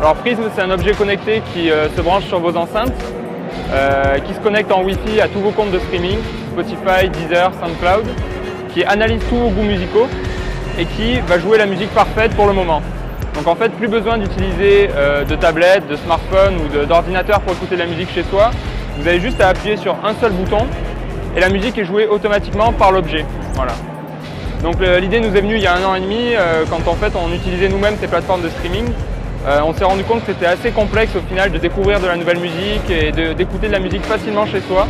Alors Prism, c'est un objet connecté qui se branche sur vos enceintes, qui se connecte en Wi-Fi à tous vos comptes de streaming, Spotify, Deezer, SoundCloud, qui analyse tous vos goûts musicaux et qui va jouer la musique parfaite pour le moment. Donc en fait, plus besoin d'utiliser de tablettes, de smartphones ou d'ordinateur pour écouter la musique chez soi. Vous avez juste à appuyer sur un seul bouton et la musique est jouée automatiquement par l'objet. Voilà. Donc l'idée nous est venue il y a 1 an et demi, quand en fait on utilisait nous-mêmes ces plateformes de streaming. On s'est rendu compte que c'était assez complexe au final de découvrir de la nouvelle musique et d'écouter de la musique facilement chez soi.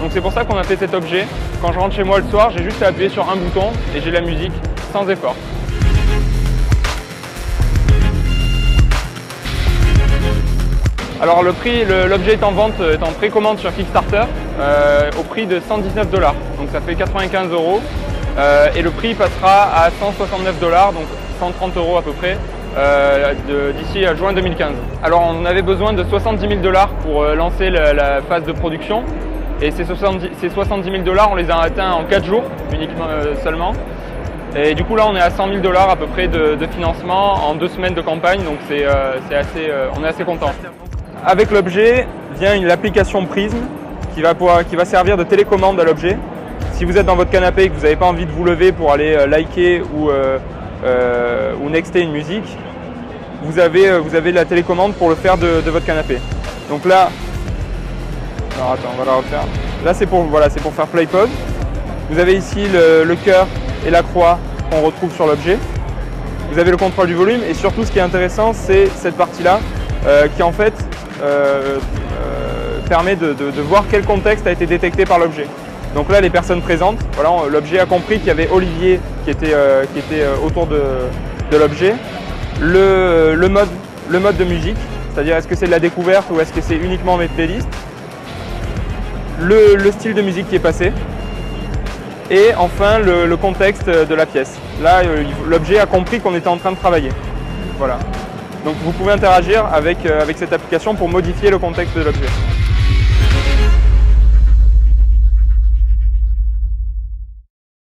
Donc c'est pour ça qu'on a fait cet objet. Quand je rentre chez moi le soir, j'ai juste à appuyer sur un bouton et j'ai la musique sans effort. Alors le prix, l'objet est en vente, est en précommande sur Kickstarter au prix de 119 $. Donc ça fait 95 €. Et le prix passera à 169 $, donc 130 € à peu près, d'ici à juin 2015. Alors on avait besoin de 70 000 $ pour lancer la phase de production. Et ces 70 000 $, on les a atteints en 4 jours uniquement seulement. Et du coup là on est à 100 000 $ à peu près de financement en 2 semaines de campagne, donc on est assez content. Avec l'objet vient l'application Prism qui va servir de télécommande à l'objet. Si vous êtes dans votre canapé et que vous n'avez pas envie de vous lever pour aller liker ou nexter une musique, vous avez la télécommande pour le faire de votre canapé. Donc là, alors attends, on va la refaire. Là c'est pour faire play pause. Vous avez ici le cœur et la croix qu'on retrouve sur l'objet. Vous avez le contrôle du volume et surtout ce qui est intéressant, c'est cette partie-là qui en fait permet de voir quel contexte a été détecté par l'objet. Donc là, les personnes présentes, voilà, l'objet a compris qu'il y avait Olivier qui était autour de l'objet. Le mode de musique, c'est-à-dire est-ce que c'est de la découverte ou est-ce que c'est uniquement mes playlists. Le style de musique qui est passé. Et enfin, le contexte de la pièce. Là, l'objet a compris qu'on était en train de travailler. Voilà. Donc vous pouvez interagir avec cette application pour modifier le contexte de l'objet.